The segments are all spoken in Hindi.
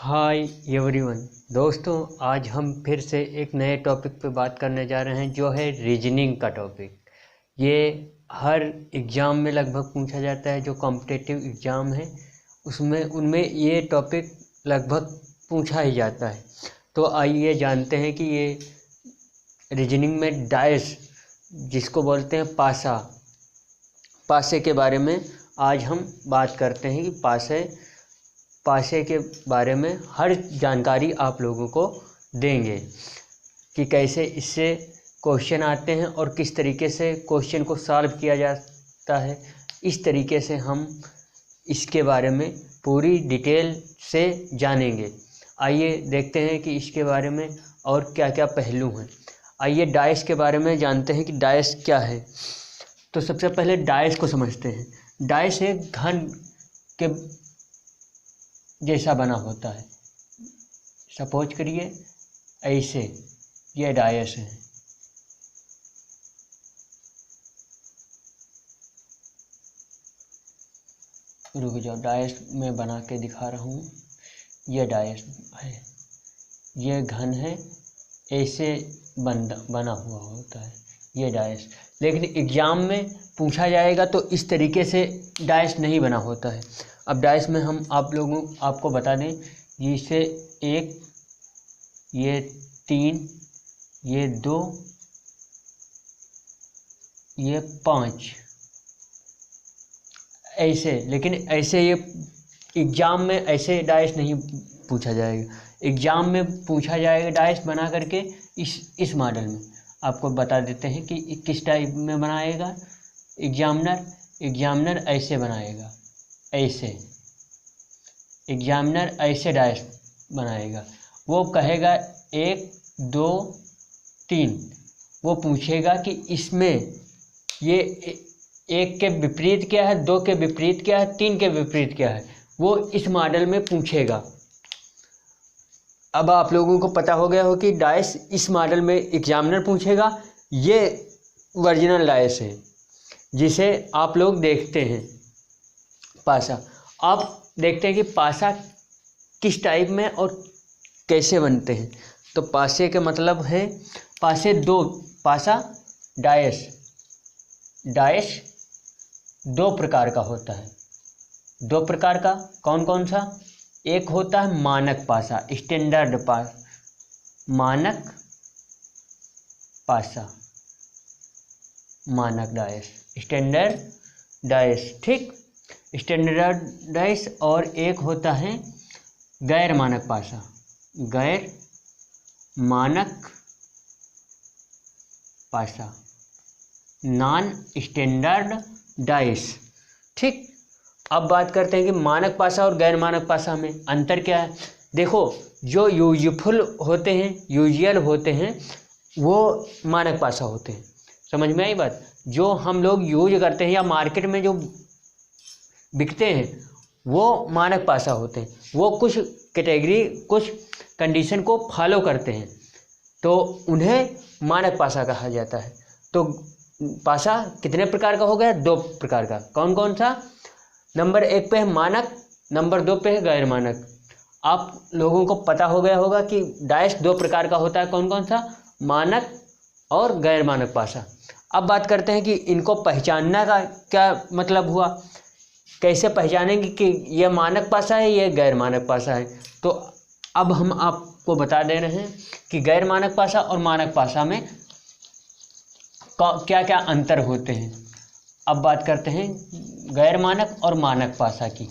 Hi everyone. दोस्तों, आज हम फिर से एक नए टॉपिक पे बात करने जा रहे हैं जो है रीजनिंग का टॉपिक। ये हर एग्ज़ाम में लगभग पूछा जाता है। जो कॉम्पिटिटिव एग्ज़ाम है उसमें उनमें ये टॉपिक लगभग पूछा ही जाता है। तो आइए जानते हैं कि ये रीजनिंग में डाइस जिसको बोलते हैं पासे के बारे में आज हम बात करते हैं कि पासे के बारे में हर जानकारी आप लोगों को देंगे कि कैसे इससे क्वेश्चन आते हैं और किस तरीके से क्वेश्चन को सॉल्व किया जाता है। इस तरीके से हम इसके बारे में पूरी डिटेल से जानेंगे। आइए देखते हैं कि इसके बारे में और क्या क्या पहलू हैं। आइए डाइस के बारे में जानते हैं कि डाइस क्या है। तो सबसे पहले डाइस को समझते हैं। डाइस एक घन के जैसा बना होता है। सपोज करिए ऐसे ये डायस है। रुक जाओ, डायस में बना के दिखा रहा हूँ। ये डायस है, ये घन है, ऐसे बना हुआ होता है ये डायस। लेकिन एग्ज़ाम में पूछा जाएगा तो इस तरीके से डायस नहीं बना होता है। अब डाइस में हम आपको बता दें, जिसे 1, ये 3, ये 2, ये 5 ऐसे। लेकिन ऐसे ये एग्ज़ाम में ऐसे डाइस नहीं पूछा जाएगा। एग्ज़ाम में पूछा जाएगा डाइस बना करके इस मॉडल में। आपको बता देते हैं कि किस टाइप में बनाएगा एग्जामिनर ऐसे बनाएगा। ऐसे एग्जामिनर ऐसे डाइस बनाएगा। वो कहेगा 1, 2, 3। वो पूछेगा कि इसमें ये 1 के विपरीत क्या है, 2 के विपरीत क्या है, 3 के विपरीत क्या है। वो इस मॉडल में पूछेगा। अब आप लोगों को पता हो गया हो कि डाइस इस मॉडल में एग्जामिनर पूछेगा। ये ओरिजिनल डाइस है जिसे आप लोग देखते हैं पासा। आप देखते हैं कि पासा किस टाइप में और कैसे बनते हैं। तो पासे के मतलब है पासा डाइस 2 प्रकार का होता है। 2 प्रकार का कौन कौन सा? एक होता है मानक पासा, स्टैंडर्ड मानक डाइस, स्टैंडर्ड डाइस। ठीक, स्टैंडर्ड डाइस। और एक होता है गैर मानक पासा, गैर मानक पासा, नॉन स्टैंडर्ड डाइस। ठीक, अब बात करते हैं कि मानक पासा और गैर मानक पासा में अंतर क्या है। देखो, जो यूजफुल होते हैं वो मानक पासा होते हैं। समझ में आई बात? जो हम लोग यूज करते हैं या मार्केट में जो बिकते हैं वो मानक पासा होते हैं। वो कुछ कैटेगरी, कुछ कंडीशन को फॉलो करते हैं तो उन्हें मानक पासा कहा जाता है। तो पासा कितने प्रकार का हो गया? 2 प्रकार का। कौन कौन सा? नंबर 1 पे है मानक, नंबर 2 पे है गैर मानक। आप लोगों को पता हो गया होगा कि डाइस 2 प्रकार का होता है। कौन कौन सा? मानक और गैर मानक पासा। अब बात करते हैं कि इनको पहचानना का क्या मतलब हुआ। कैसे पहचानेंगे कि ये मानक पासा है, ये गैर मानक पासा है। तो अब हम आपको बता दे रहे हैं कि गैर मानक पासा और मानक पासा में क्या क्या अंतर होते हैं। अब बात करते हैं गैर मानक और मानक पासा की।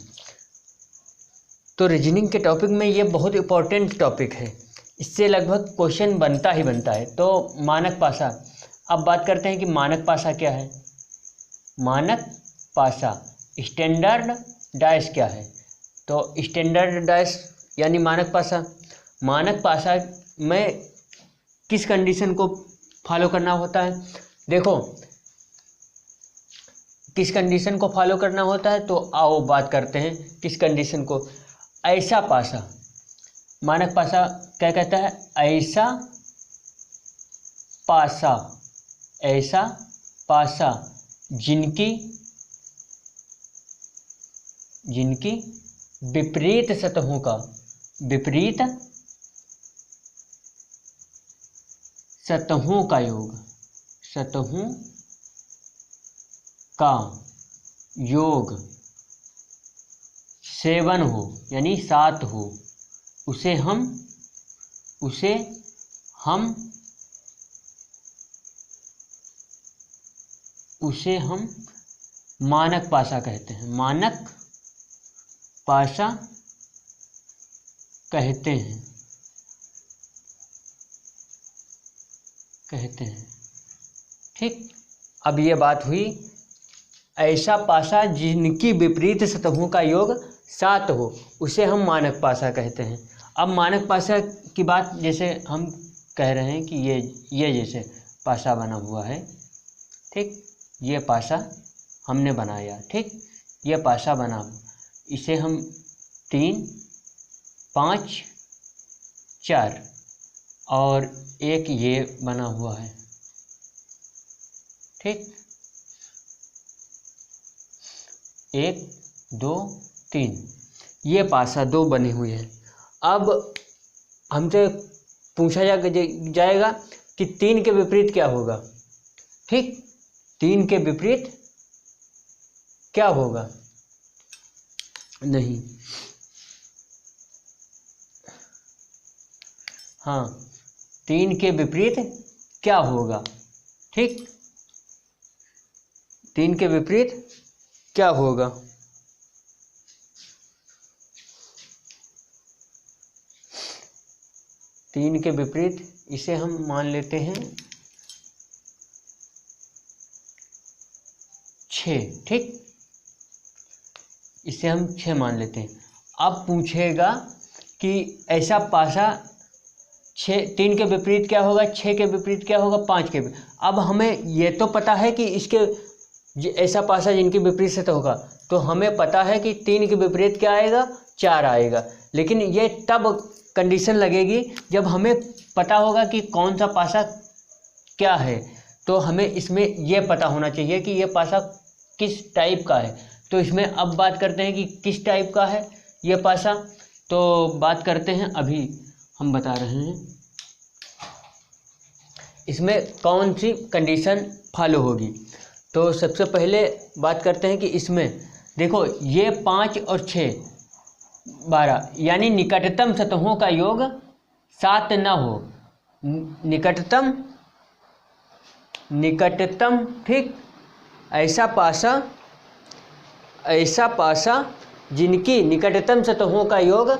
तो रीजनिंग के टॉपिक में ये बहुत इम्पोर्टेंट टॉपिक है। इससे लगभग क्वेश्चन बनता ही बनता है। तो मानक पासा, अब बात करते हैं कि मानक पासा क्या है। मानक पासा, स्टैंडर्ड डाइस क्या है। तो स्टैंडर्ड डाइस यानी मानक पासा में किस कंडीशन को फॉलो करना होता है। देखो, किस कंडीशन को फॉलो करना होता है। तो आओ बात करते हैं किस कंडीशन को। ऐसा पासा, मानक पासा क्या कहता है? ऐसा पासा जिनकी विपरीत सतहों का विपरीत सतहों का योग, सतहों का योग 7 हो यानी 7 हो, उसे हम मानक पासा कहते हैं, मानक पासा कहते हैं। ठीक, अब ये बात हुई ऐसा पासा जिनकी विपरीत सतहों का योग 7 हो, उसे हम मानक पासा कहते हैं। अब मानक पासा की बात जैसे हम कह रहे हैं कि ये जैसे पासा बना हुआ है, ठीक, ये पासा हमने बनाया, ठीक, ये पासा बना, इसे हम 3, 5, 4 और एक ये बना हुआ है, ठीक, 1, 2, 3, ये पासा 2 बने हुए हैं। अब हमसे पूछा जाएगा कि 3 के विपरीत क्या होगा, ठीक, 3 के विपरीत क्या होगा, नहीं, हाँ, 3 के विपरीत क्या होगा, ठीक, 3 के विपरीत क्या होगा, तीन के विपरीत इसे हम मान लेते हैं 6, ठीक, इसे हम 6 मान लेते हैं। अब पूछेगा कि ऐसा पासा 3 के विपरीत क्या होगा, 6 के विपरीत क्या होगा, 5 के विपरीत। अब हमें ये तो पता है कि इसके ऐसा पासा जिनकी विपरीत सतह होगा, तो हमें पता है कि 3 के विपरीत क्या आएगा, 4 आएगा। लेकिन ये तब कंडीशन लगेगी जब हमें पता होगा कि कौन सा पासा क्या है। तो हमें इसमें यह पता होना चाहिए कि ये पासा किस टाइप का है। तो इसमें अब बात करते हैं कि किस टाइप का है ये पासा। तो बात करते हैं, अभी हम बता रहे हैं इसमें कौन सी कंडीशन फॉलो होगी। तो सबसे पहले बात करते हैं कि इसमें देखो ये 5 और 6 12, यानी निकटतम सतहों का योग 7 न हो। निकटतम ठीक, ऐसा पासा जिनकी निकटतम सतहों का योग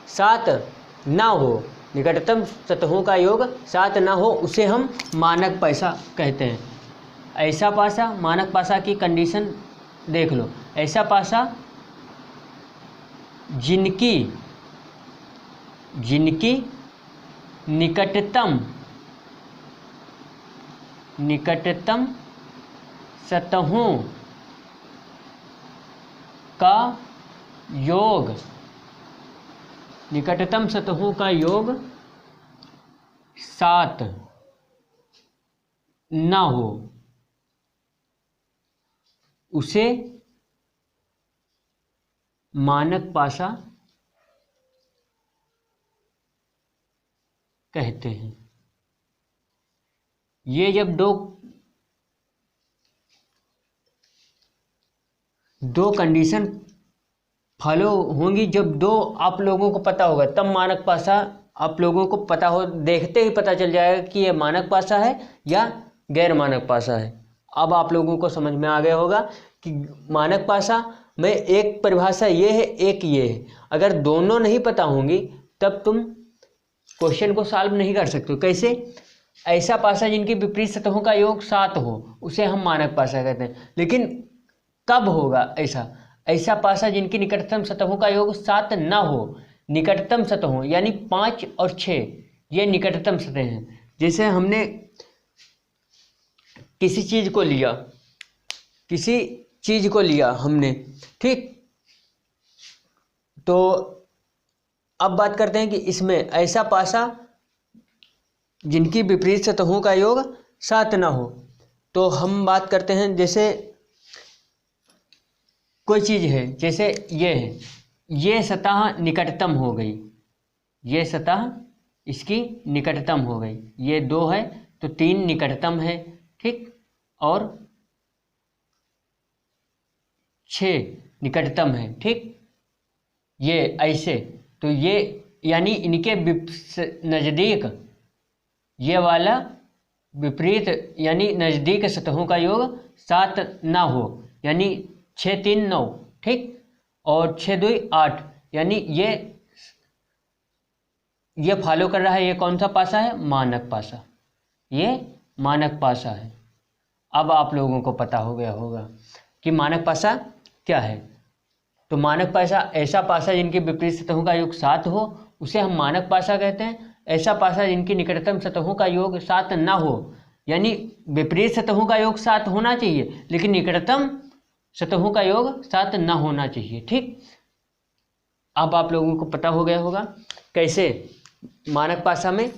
7 ना हो, निकटतम सतहों का योग 7 ना हो, उसे हम मानक पासा कहते हैं। ऐसा पासा, मानक पासा की कंडीशन देख लो। ऐसा पासा जिनकी निकटतम सतहों का योग, निकटतम सतहों का योग 7 ना हो, उसे मानक पासा कहते हैं। ये जब दो कंडीशन फॉलो होंगी, जब 2 आप लोगों को पता होगा, तब मानक पासा आप लोगों को पता हो, देखते ही पता चल जाएगा कि ये मानक पासा है या गैर मानक पासा है। अब आप लोगों को समझ में आ गया होगा कि मानक पासा में एक परिभाषा ये है, एक ये है। अगर दोनों नहीं पता होंगी तब तुम क्वेश्चन को सॉल्व नहीं कर सकते। कैसे? ऐसा पासा जिनकी विपरीत सतहों का योग 7 हो, उसे हम मानक पासा कहते हैं। लेकिन कब होगा ऐसा पासा जिनकी निकटतम सतहों का योग 7 ना हो। निकटतम सतहों यानी 5 और 6 ये निकटतम सतह हैं। जैसे हमने किसी चीज को लिया हमने, ठीक, तो अब बात करते हैं कि इसमें ऐसा पासा जिनकी विपरीत सतहों का योग 7 ना हो। तो हम बात करते हैं, जैसे कोई चीज़ है, जैसे ये है, ये सतह निकटतम हो गई, ये सतह इसकी निकटतम हो गई, ये 2 है तो 3 निकटतम है, ठीक, और 6 निकटतम है, ठीक, ये ऐसे। तो ये यानी इनके नज़दीक ये वाला विपरीत यानी नज़दीक सतहों का योग 7 ना हो, यानी 6 3 9, ठीक, और 6 2 8, यानी ये फॉलो कर रहा है। ये कौन सा पासा है? मानक पासा, ये मानक पासा है। अब आप लोगों को पता हो गया होगा कि मानक पासा क्या है। तो मानक पासा ऐसा पासा जिनके विपरीत सतहों का योग 7 हो, उसे हम मानक पासा कहते हैं। ऐसा पासा जिनकी निकटतम सतहों का योग 7 ना हो, यानी विपरीत सतहों का योग 7 होना चाहिए लेकिन निकटतम सतहों का योग 7 ना होना चाहिए, ठीक। अब आप लोगों को पता हो गया होगा कैसे मानक पासा में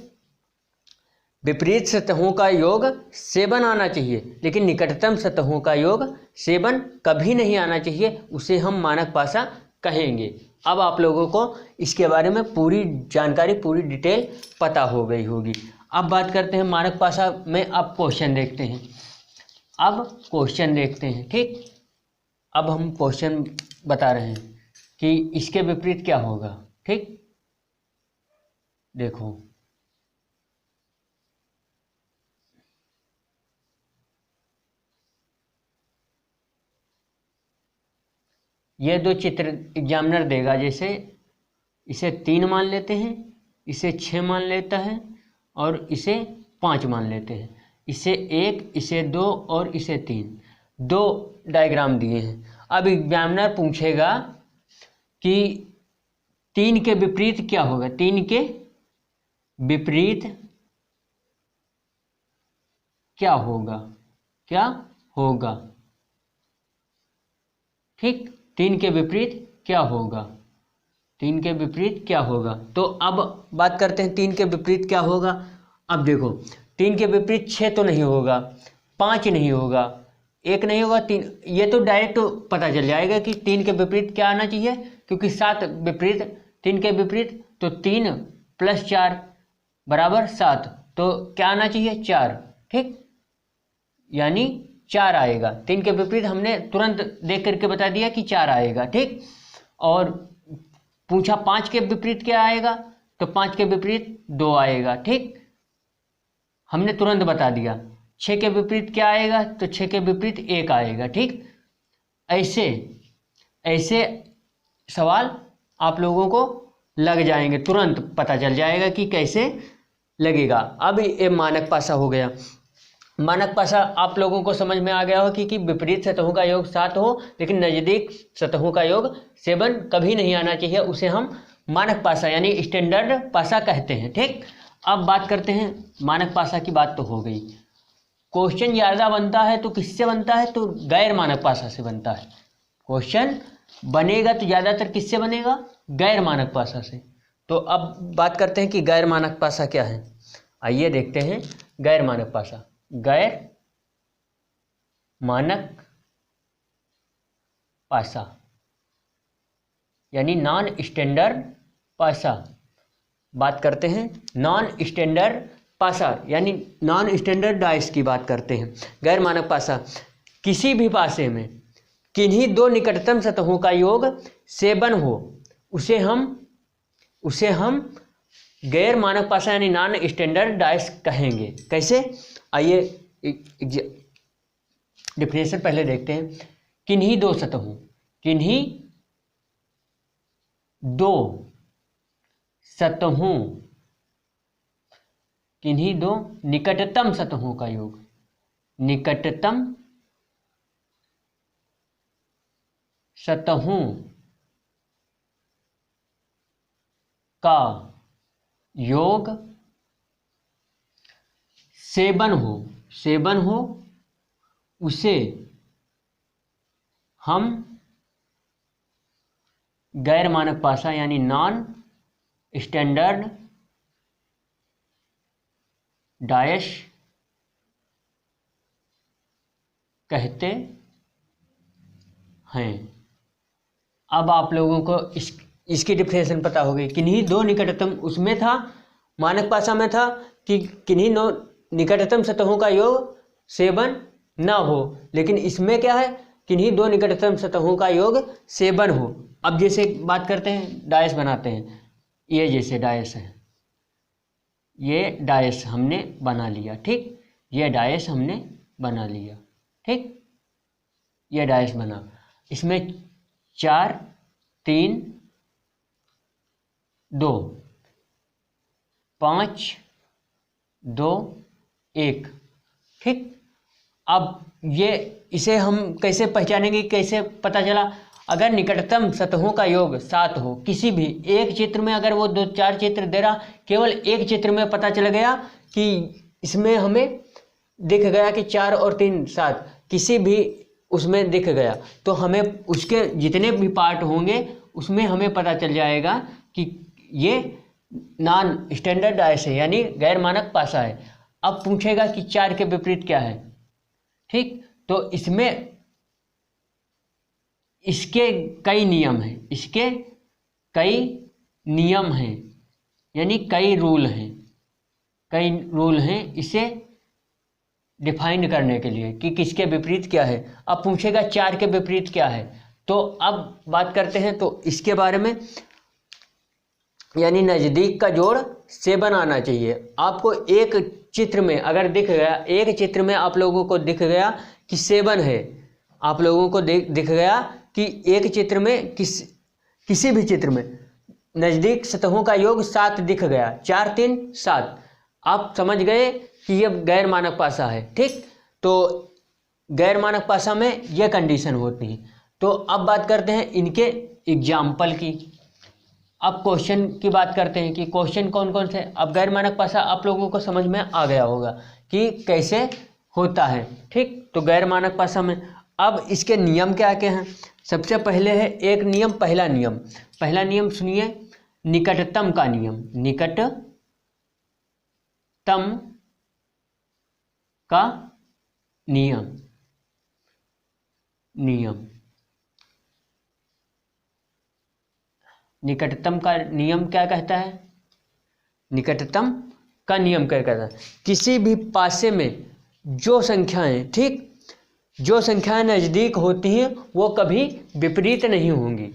विपरीत सतहों का योग 7 आना चाहिए लेकिन निकटतम सतहों का योग 7 कभी नहीं आना चाहिए, उसे हम मानक पासा कहेंगे। अब आप लोगों को इसके बारे में पूरी जानकारी, पूरी डिटेल पता हो गई होगी। अब बात करते हैं मानक पासा में। अब क्वेश्चन देखते हैं, ठीक। अब हम क्वेश्चन बता रहे हैं कि इसके विपरीत क्या होगा, ठीक। देखो, ये 2 चित्र एग्जामिनर देगा, जैसे इसे 3 मान लेते हैं, इसे 6 मान लेता है और इसे 5 मान लेते हैं, इसे 1, इसे 2 और इसे 3, 2 डायग्राम दिए हैं। अब एग्जामिनर पूछेगा कि 3 के विपरीत क्या होगा, 3 के विपरीत क्या होगा, ठीक। 3 के विपरीत क्या होगा, तो अब बात करते हैं 3 के विपरीत क्या होगा। अब देखो, 3 के विपरीत 6 तो नहीं होगा, 5 नहीं होगा, 1 नहीं होगा, 3, ये तो डायरेक्ट पता चल जाएगा कि 3 के विपरीत क्या आना चाहिए, क्योंकि 7 विपरीत 3 के विपरीत, तो 3 + 4 = 7, तो क्या आना चाहिए? 4, ठीक, यानी 4 आएगा। 3 के विपरीत हमने तुरंत देख करके बता दिया कि 4 आएगा, ठीक। और पूछा 5 के विपरीत क्या आएगा, तो 5 के विपरीत 2 आएगा, ठीक, हमने तुरंत बता दिया। 6 के विपरीत क्या आएगा, तो 6 के विपरीत 1 आएगा, ठीक। ऐसे ऐसे सवाल आप लोगों को लग जाएंगे, तुरंत पता चल जाएगा कि कैसे लगेगा। अब ये मानक पासा हो गया। मानक पासा आप लोगों को समझ में आ गया हो कि विपरीत सतहों का योग 7 हो लेकिन नज़दीक सतहों का योग 7 कभी नहीं आना चाहिए, उसे हम मानक पासा यानी स्टैंडर्ड पासा कहते हैं, ठीक। अब बात करते हैं, मानक पासा की बात तो हो गई। क्वेश्चन ज़्यादा बनता है तो किससे बनता है, तो गैर मानक पासा से बनता है। क्वेश्चन बनेगा तो ज़्यादातर किससे बनेगा, गैर मानक पासा से। तो अब बात करते हैं कि गैर मानक पासा क्या है। आइए देखते हैं गैर मानक पासा। गैर मानक पासा यानी नॉन स्टैंडर्ड पासा। बात करते हैं नॉन स्टैंडर्ड पासा यानी नॉन स्टैंडर्ड डाइस की बात करते हैं। गैर मानक पासा, किसी भी पासे में किन्हीं 2 निकटतम सतहों का योग 7 हो, उसे हम गैर मानक पासा यानी नॉन स्टैंडर्ड डाइस कहेंगे। कैसे, आइए डिफिनेशन पहले देखते हैं। किन्हीं 2 सतहों, किन्हीं 2 सतहों, किन्हीं 2 निकटतम सतहों का योग, निकटतम सतहों का योग 7 हो, उसे हम गैर मानक पासा यानी नॉन स्टैंडर्ड डाइस कहते हैं। अब आप लोगों को इसकी डिफिनेशन पता होगी। किन्हीं दो निकटतम, उसमें था मानक पासा में था कि किन्हीं दो निकटतम सतहों का योग 7 ना हो, लेकिन इसमें क्या है, किन्हीं दो निकटतम सतहों का योग 7 हो। अब जैसे बात करते हैं, डायस बनाते हैं, ये जैसे डायस है, ये डायस हमने बना लिया, ठीक, ये डायस हमने बना लिया, ठीक, ये डायस बना, इसमें 4 3 2 5 2 1, ठीक। अब ये इसे हम कैसे पहचानेंगे, कैसे पता चला? अगर निकटतम सतहों का योग 7 हो, किसी भी एक चित्र में, अगर वो 2-4 चित्र दे रहा, केवल एक चित्र में पता चल गया कि इसमें हमें दिख गया कि 4 और 3 7, किसी भी उसमें दिख गया, तो हमें उसके जितने भी पार्ट होंगे उसमें हमें पता चल जाएगा कि ये नॉन स्टैंडर्ड डायस है, यानी गैर मानक पासा है। अब पूछेगा कि 4 के विपरीत क्या है, ठीक, तो इसमें इसके कई नियम हैं, इसके कई नियम हैं, यानी कई रूल हैं इसे डिफाइन करने के लिए कि किसके विपरीत क्या है। अब पूछेगा 4 के विपरीत क्या है, तो अब बात करते हैं तो इसके बारे में, यानी नज़दीक का जोड़ 7 आना चाहिए। आपको एक चित्र में अगर दिख गया, एक चित्र में आप लोगों को दिख गया कि 7 है, आप लोगों को दिख गया कि एक चित्र में किसी भी चित्र में नज़दीक सतहों का योग 7 दिख गया, 4 3 7, आप समझ गए कि ये गैर मानक पासा है, ठीक। तो गैर मानक पासा में ये कंडीशन होती है। तो अब बात करते हैं इनके एग्जाम्पल की। अब क्वेश्चन की बात करते हैं कि क्वेश्चन कौन कौन से। अब गैर मानक पासा आप लोगों को समझ में आ गया होगा कि कैसे होता है, ठीक। तो गैर मानक पासा में अब इसके नियम क्या क्या हैं। सबसे पहले है एक नियम, पहला नियम सुनिए, निकटतम का नियम, निकटतम का नियम निकटतम का नियम क्या कहता है? निकटतम का नियम क्या कहता है? किसी भी पासे में जो संख्याएं, ठीक, जो संख्याएं नज़दीक होती हैं वो कभी विपरीत नहीं होंगी।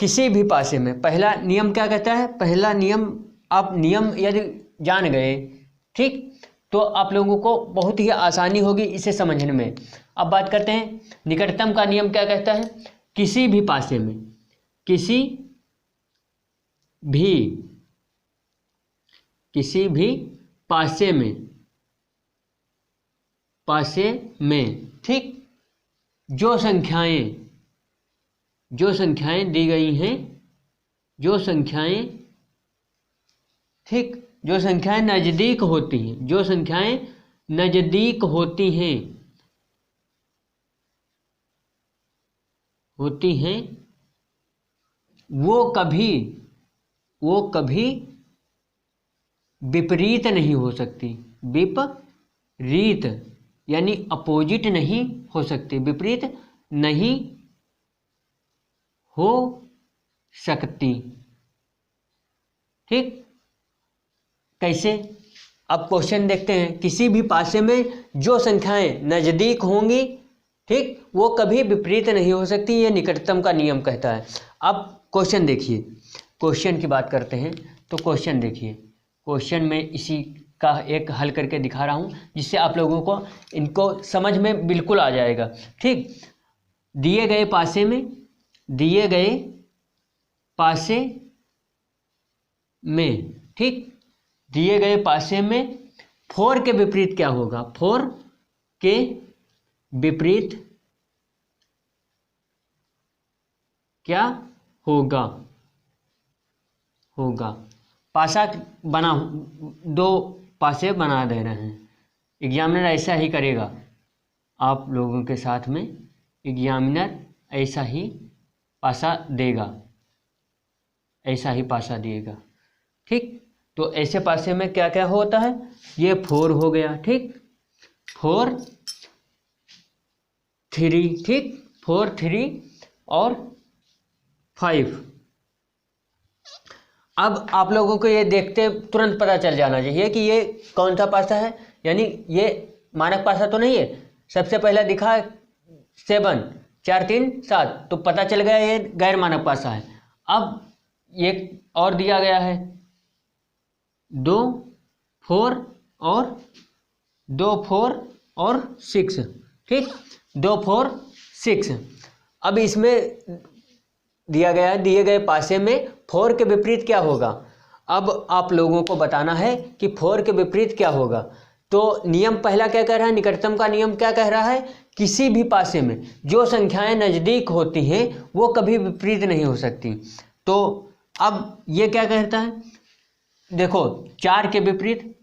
किसी भी पासे में पहला नियम क्या कहता है? पहला नियम, आप नियम यदि जान गए, ठीक, तो आप लोगों को बहुत ही आसानी होगी इसे समझने में। अब बात करते हैं निकटतम का नियम क्या कहता है। किसी भी पासे में, किसी भी पासे में, ठीक, जो संख्याएं दी गई हैं, जो संख्याएं, ठीक, जो संख्याएं नज़दीक होती हैं, जो संख्याएं नज़दीक होती हैं वो कभी विपरीत नहीं हो सकती। विपरीत यानी अपोजिट नहीं हो सकती, विपरीत नहीं हो सकती, ठीक। कैसे? अब क्वेश्चन देखते हैं। किसी भी पासे में जो संख्याएं नज़दीक होंगी, ठीक, वो कभी विपरीत नहीं हो सकती, ये निकटतम का नियम कहता है। अब क्वेश्चन देखिए, क्वेश्चन की बात करते हैं तो क्वेश्चन देखिए, क्वेश्चन में इसी का एक हल करके दिखा रहा हूँ जिससे आप लोगों को इनको समझ में बिल्कुल आ जाएगा, ठीक। दिए गए पासे में, ठीक, दिए गए पासे में 4 के विपरीत क्या होगा? 4 के विपरीत क्या होगा? पासा बना, 2 पासे बना दे रहे हैं। एग्जामिनर ऐसा ही करेगा, आप लोगों के साथ में एग्जामिनर ऐसा ही पासा देगा, ऐसा ही पासा देगा, ठीक। तो ऐसे पासे में क्या क्या होता है? ये 4 हो गया, ठीक, 4 3, ठीक, 4 3 और 5। अब आप लोगों को ये देखते तुरंत पता चल जाना चाहिए कि ये कौन सा पासा है, यानी ये मानक पासा तो नहीं है। सबसे पहला दिखा 7, 4 3 7, तो पता चल गया ये गैर मानक पासा है। अब ये और दिया गया है 2 4 और 2 4 और 6, ठीक, 2 4 6। अब इसमें दिया गया है दिए गए पासे में 4 के विपरीत क्या होगा। अब आप लोगों को बताना है कि 4 के विपरीत क्या होगा। तो नियम पहला क्या कह रहा है, निकटतम का नियम क्या कह रहा है, किसी भी पासे में जो संख्याएं नज़दीक होती हैं वो कभी विपरीत नहीं हो सकती। तो अब ये क्या कहता है, देखो 4 के विपरीत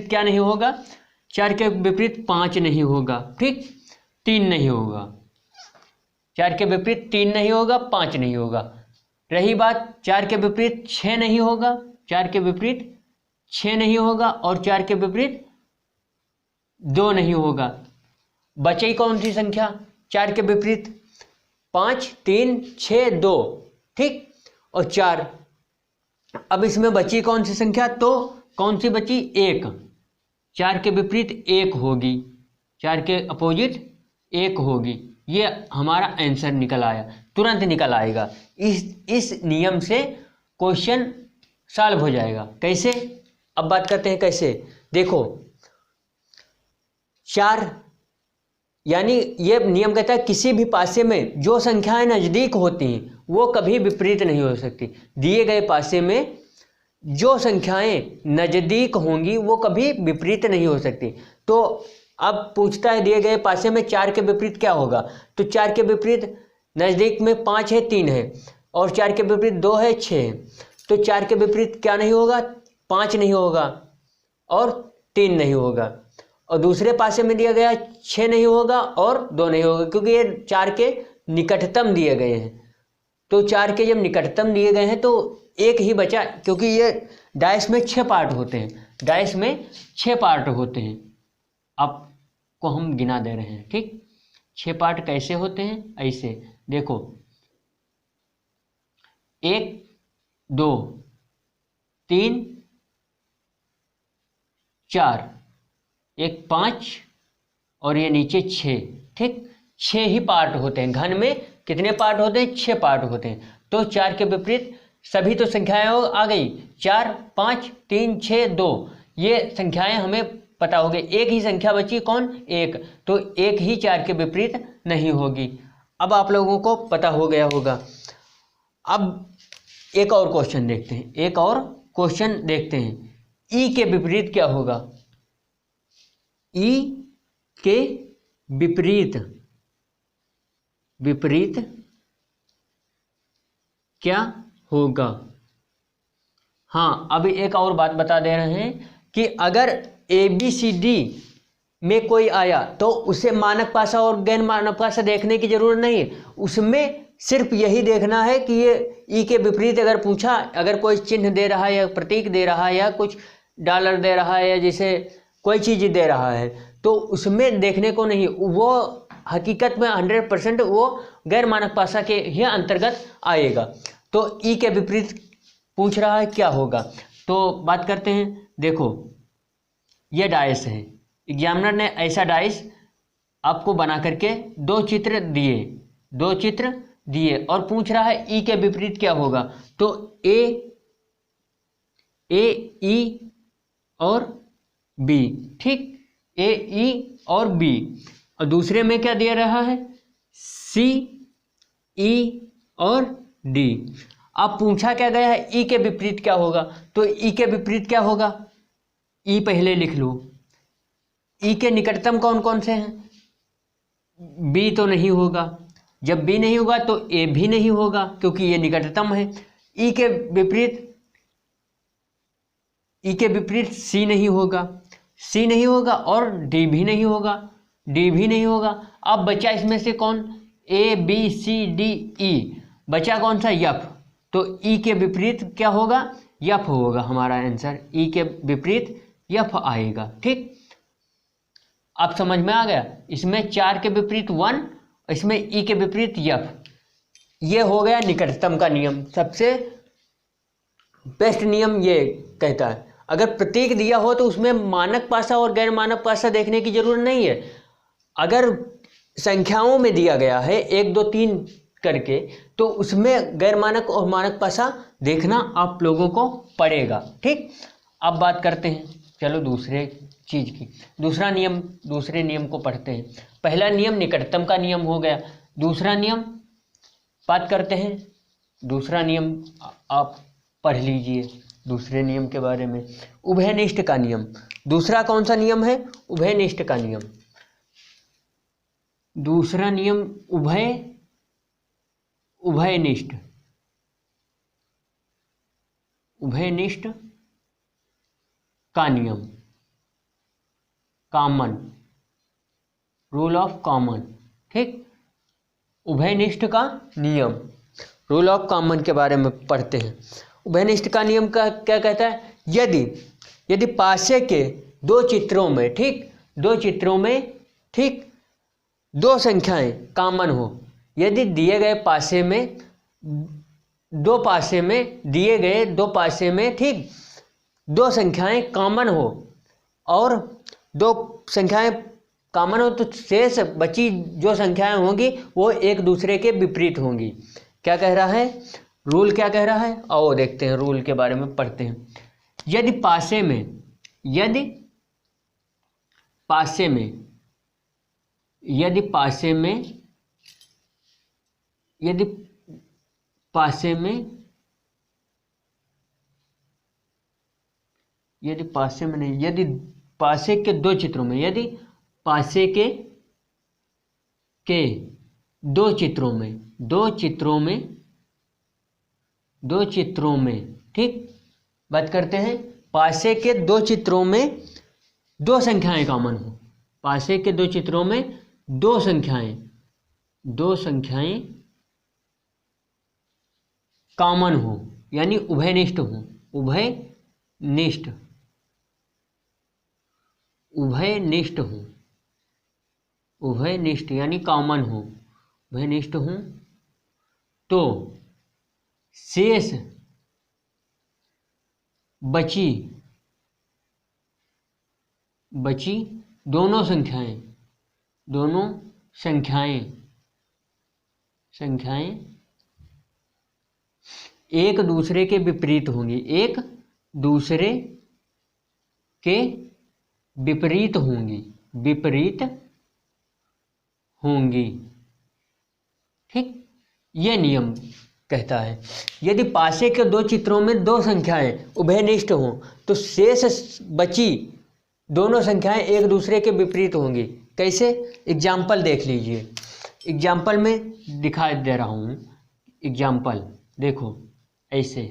क्या नहीं होगा, 4 के विपरीत 5 नहीं होगा, ठीक, 3 नहीं होगा। 4 के विपरीत 3 नहीं होगा, 5 नहीं होगा। रही बात 4 के विपरीत 6 नहीं होगा, 4 के विपरीत 6 नहीं होगा और 4 के विपरीत 2 नहीं होगा। बची कौन सी संख्या 4 के विपरीत, 5 3 6 2, ठीक, और 4। अब इसमें बची कौन सी संख्या, तो कौन सी बची, 1। 4 के विपरीत 1 होगी, 4 के अपोजिट 1 होगी। ये हमारा आंसर निकल आया, तुरंत निकल आएगा। इस नियम से क्वेश्चन सॉल्व हो जाएगा। कैसे, अब बात करते हैं कैसे। देखो 4, यानी ये नियम कहता है किसी भी पासे में जो संख्याएं नज़दीक होती हैं वो कभी विपरीत नहीं हो सकती। दिए गए पासे में जो संख्याएं नज़दीक होंगी वो कभी विपरीत नहीं हो सकती। तो अब पूछता है दिए गए पासे में 4 के विपरीत क्या होगा, तो 4 के विपरीत नज़दीक में 5 है, 3 है, और 4 के विपरीत 2 है, 6 है। तो 4 के विपरीत क्या नहीं होगा, 5 नहीं होगा और 3 नहीं होगा। और दूसरे पासे में दिया गया 6 नहीं होगा और 2 नहीं होगा, क्योंकि ये 4 के निकटतम दिए गए हैं। तो 4 के जब निकटतम दिए गए हैं तो एक ही बचा, क्योंकि ये डाइस में 6 पार्ट होते हैं, डाइस में 6 पार्ट होते हैं। आपको हम गिना दे रहे हैं, ठीक। 6 पार्ट कैसे होते हैं, ऐसे देखो 1 2 3 4, 1 5 और ये नीचे 6, ठीक। 6 ही पार्ट होते हैं। घन में कितने पार्ट होते हैं, 6 पार्ट होते हैं। तो 4 के विपरीत सभी तो संख्याएं आ गई, 4 5 3 6 2, ये संख्याएं हमें पता हो गई। एक ही संख्या बची, कौन, 1, तो एक ही 4 के विपरीत नहीं होगी। अब आप लोगों को पता हो गया होगा। अब एक और क्वेश्चन देखते हैं, ई के विपरीत क्या होगा, ई के विपरीत क्या होगा। हाँ, अभी एक और बात बता दे रहे हैं कि अगर ABCD में कोई आया तो उसे मानक पासा और गैर मानक पासा देखने की जरूरत नहीं है। उसमें सिर्फ यही देखना है कि ये ई के विपरीत अगर पूछा, अगर कोई चिन्ह दे रहा है या प्रतीक दे रहा है या कुछ डॉलर दे रहा है या जैसे कोई चीज़ दे रहा है, तो उसमें देखने को नहीं, वो हकीकत में 100% वो गैर मानक पासा के ही अंतर्गत आएगा। तो ई के विपरीत पूछ रहा है क्या होगा, तो बात करते हैं। देखो ये डाइस है, एग्जामिनर ने ऐसा डाइस आपको बना करके 2 चित्र दिए और पूछ रहा है ई के विपरीत क्या होगा। तो ए ई और बी, ठीक, ए ई और बी। और दूसरे में क्या दे रहा है, सी ई और डी। अब पूछा क्या गया है, ई के विपरीत क्या होगा, तो ई के विपरीत क्या होगा, ई पहले लिख लो। ई के निकटतम कौन कौन से हैं, बी तो नहीं होगा, जब बी नहीं होगा तो ए भी नहीं होगा क्योंकि ये निकटतम है। ई के विपरीत सी नहीं होगा और डी भी नहीं होगा। अब बचा इसमें से कौन, A B C D E, बचा कौन सा, यफ। तो ई के विपरीत क्या होगा, यफ होगा हमारा आंसर। ई के विपरीत यफ आएगा, ठीक। अब समझ में आ गया। इसमें 4 के विपरीत 1, इसमें ई के विपरीत यफ। ये हो गया निकटतम का नियम, सबसे बेस्ट नियम ये कहता है। अगर प्रतीक दिया हो तो उसमें मानक पासा और गैर मानक पासा देखने की जरूरत नहीं है। अगर संख्याओं में दिया गया है 1 2 3 करके, तो उसमें गैर मानक और मानक पासा देखना आप लोगों को पड़ेगा। ठीक, अब बात करते हैं चलो दूसरे चीज की। दूसरे नियम को पढ़ते हैं। पहला नियम निकटतम का नियम हो गया। दूसरा नियम बात करते हैं। दूसरा नियम आप पढ़ लीजिए दूसरे नियम के बारे में, उभयनिष्ठ का नियम। दूसरा कौन सा नियम है? उभयनिष्ठ का नियम। दूसरा नियम उभयनिष्ठ का नियम, कॉमन रूल ऑफ कॉमन। ठीक, उभयनिष्ठ का नियम, रूल ऑफ कॉमन के बारे में पढ़ते हैं। उभयनिष्ठ का नियम का क्या कहता है? यदि पासे के दो चित्रों में, ठीक, दो चित्रों में, ठीक, दो संख्याएं कॉमन हो, यदि दिए गए पासे में दो पासे में दिए गए दो पासे में, ठीक, दो संख्याएं कॉमन हो और दो संख्याएं कॉमन हो, तो शेष बची जो संख्याएं होंगी वो एक दूसरे के विपरीत होंगी। क्या कह रहा है? रूल क्या कह रहा है? आओ देखते हैं, रूल के बारे में पढ़ते हैं। यदि पासे पासे के दो चित्रों में, यदि पासे के दो चित्रों में, ठीक, बात करते हैं, पासे के दो चित्रों में दो संख्याएं कॉमन हो, पासे के दो चित्रों में दो संख्याएं कॉमन हो, यानी उभयनिष्ठ हो, उभयनिष्ठ यानी कॉमन हो, उभयनिष्ठ हो, तो शेष बची दोनों संख्याएं एक दूसरे के विपरीत होंगी, ठीक, यह नियम कहता है। यदि पासे के दो चित्रों में दो संख्याएं उभयनिष्ठ हों, तो शेष बची दोनों संख्याएं एक दूसरे के विपरीत होंगी। कैसे? एग्जाम्पल देख लीजिए। एग्जाम्पल में दिखा दे रहा हूं, एग्जाम्पल देखो। ऐसे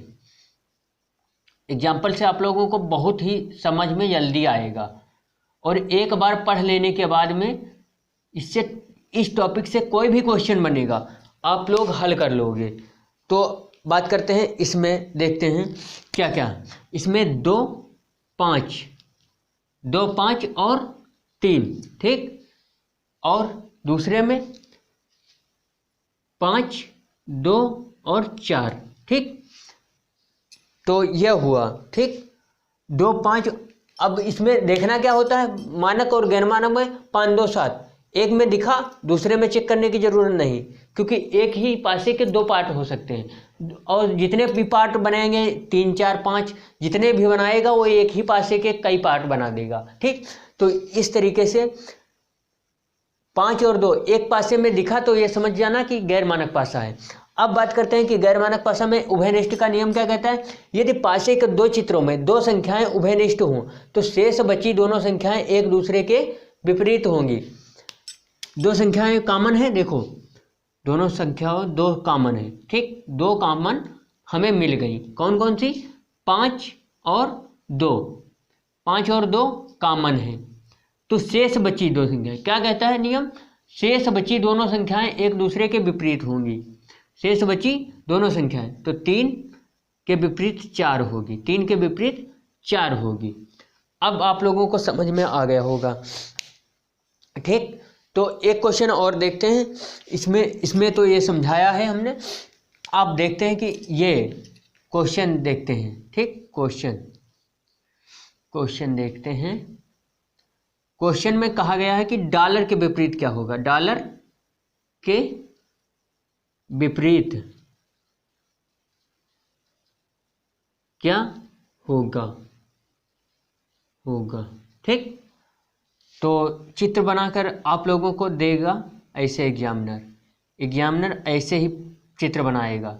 एग्जाम्पल से आप लोगों को बहुत ही समझ में जल्दी आएगा, और एक बार पढ़ लेने के बाद में इस टॉपिक से कोई भी क्वेश्चन बनेगा आप लोग हल कर लोगे। तो बात करते हैं, इसमें देखते हैं क्या क्या। इसमें 2 5 और 3, ठीक, और दूसरे में 5 2 और 4, ठीक। तो यह हुआ, ठीक, 2 5। अब इसमें देखना क्या होता है, मानक और गैर मानक में 5 2 7, एक में दिखा दूसरे में चेक करने की जरूरत नहीं, क्योंकि एक ही पासे के दो पार्ट हो सकते हैं, और जितने भी पार्ट बनाएंगे 3 4 5 जितने भी बनाएगा वो एक ही पासे के कई पार्ट बना देगा, ठीक। तो इस तरीके से 5 और 2 एक पासे में दिखा तो ये समझ जाना कि गैर मानक पासा है। अब बात करते हैं कि गैर मानक पासा में उभयनिष्ठ का नियम क्या कहता है। यदि पासे के दो चित्रों में दो संख्याएं उभयनिष्ठ हों, तो शेष बची दोनों संख्याएं एक दूसरे के विपरीत होंगी। दो संख्याएं कॉमन है, देखो दोनों संख्याओं दो कॉमन है, ठीक, दो कॉमन हमें मिल गई। कौन कौन सी? 5 और 2, 5 और 2 कॉमन है, तो शेष बची दो संख्याएं। क्या कहता है नियम? शेष बची दोनों संख्याएं एक दूसरे के विपरीत होंगी। शेष बची दोनों संख्याएं, तो 3 के विपरीत 4 होगी, 3 के विपरीत 4 होगी। अब आप लोगों को समझ में आ गया होगा, ठीक। तो एक क्वेश्चन और देखते हैं। इसमें तो ये समझाया है हमने। आप देखते हैं कि ये क्वेश्चन देखते हैं। ठीक, क्वेश्चन देखते हैं। क्वेश्चन में कहा गया है कि डॉलर के विपरीत क्या होगा। डॉलर के विपरीत क्या होगा। ठीक, तो चित्र बनाकर आप लोगों को देगा ऐसे एग्जामिनर ऐसे ही चित्र बनाएगा,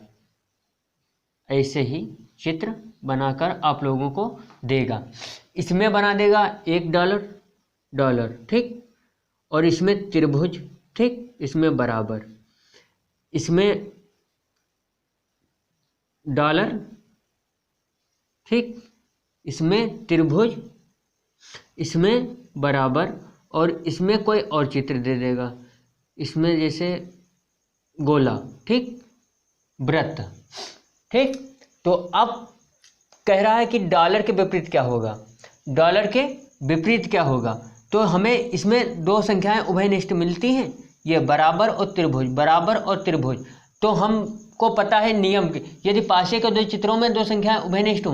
ऐसे ही चित्र बनाकर आप लोगों को देगा। इसमें बना देगा $1, ठीक, और इसमें त्रिभुज, ठीक, इसमें बराबर, इसमें डॉलर, ठीक, इसमें त्रिभुज, इसमें बराबर, और इसमें कोई और चित्र दे देगा, इसमें जैसे गोला, ठीक, वृत्त। ठीक, तो अब कह रहा है कि डॉलर के विपरीत क्या होगा। तो हमें इसमें दो संख्याएं उभयनिष्ठ मिलती हैं, ये बराबर और त्रिभुज। तो हमको पता है नियम की, यदि पासे के दो चित्रों में दो संख्याएं उभयनिष्ठ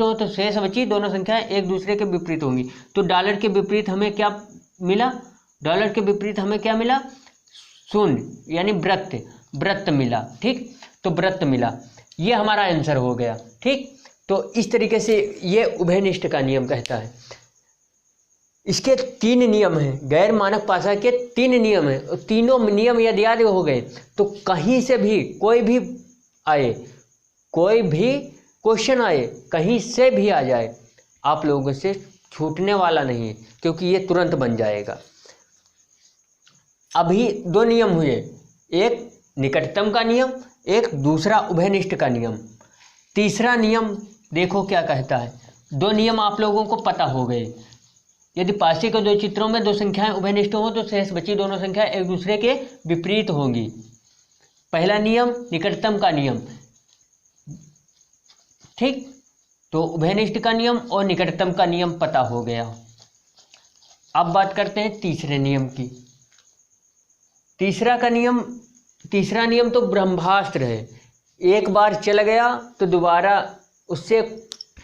हों तो शेष बची दोनों संख्याएं एक दूसरे के विपरीत होंगी। तो डॉलर के विपरीत हमें क्या मिला, शून्य, यानी वृत्त मिला। ठीक, तो वृत्त मिला, ये हमारा आंसर हो गया। ठीक, तो इस तरीके से ये उभयनिष्ठ का नियम कहता है। इसके 3 नियम हैं, गैर मानक पासा के 3 नियम हैं। तीनों नियम यदि याद हो गए तो कहीं से भी कोई भी क्वेश्चन आए, कहीं से भी आ जाए, आप लोगों से छूटने वाला नहीं है, क्योंकि ये तुरंत बन जाएगा। अभी 2 नियम हुए, एक निकटतम का नियम, एक दूसरा उभयनिष्ठ का नियम। तीसरा नियम देखो क्या कहता है। 2 नियम आप लोगों को पता हो गए, यदि पासे के 2 चित्रों में 2 संख्याएं उभयनिष्ठ हो तो शेष बची दोनों संख्याएं एक दूसरे के विपरीत होंगी। पहला नियम निकटतम का नियम, ठीक, तो उभयनिष्ठ का नियम और निकटतम का नियम पता हो गया। अब बात करते हैं तीसरे नियम की। तीसरा नियम तो ब्रह्मास्त्र है, एक बार चल गया तो दोबारा उससे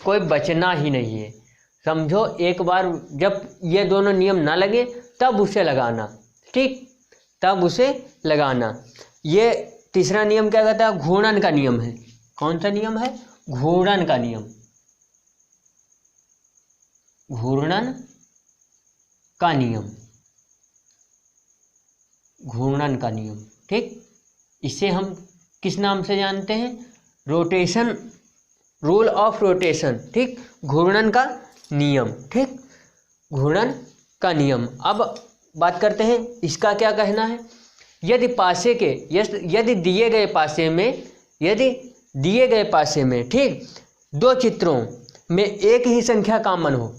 कोई बचना ही नहीं है। समझो, एक बार जब ये दोनों नियम ना लगे तब उसे लगाना, ठीक, तब उसे लगाना। ये तीसरा नियम क्या कहता है, घूर्णन का नियम है। कौन सा नियम है, घूर्णन का नियम, घूर्णन का नियम, ठीक। इसे हम किस नाम से जानते हैं, रोटेशन, रूल ऑफ रोटेशन, ठीक, घूर्णन का नियम, ठीक, घूर्णन का नियम। अब बात करते हैं इसका क्या कहना है। यदि दिए गए पासे में ठीक 2 चित्रों में एक ही संख्या कॉमन हो,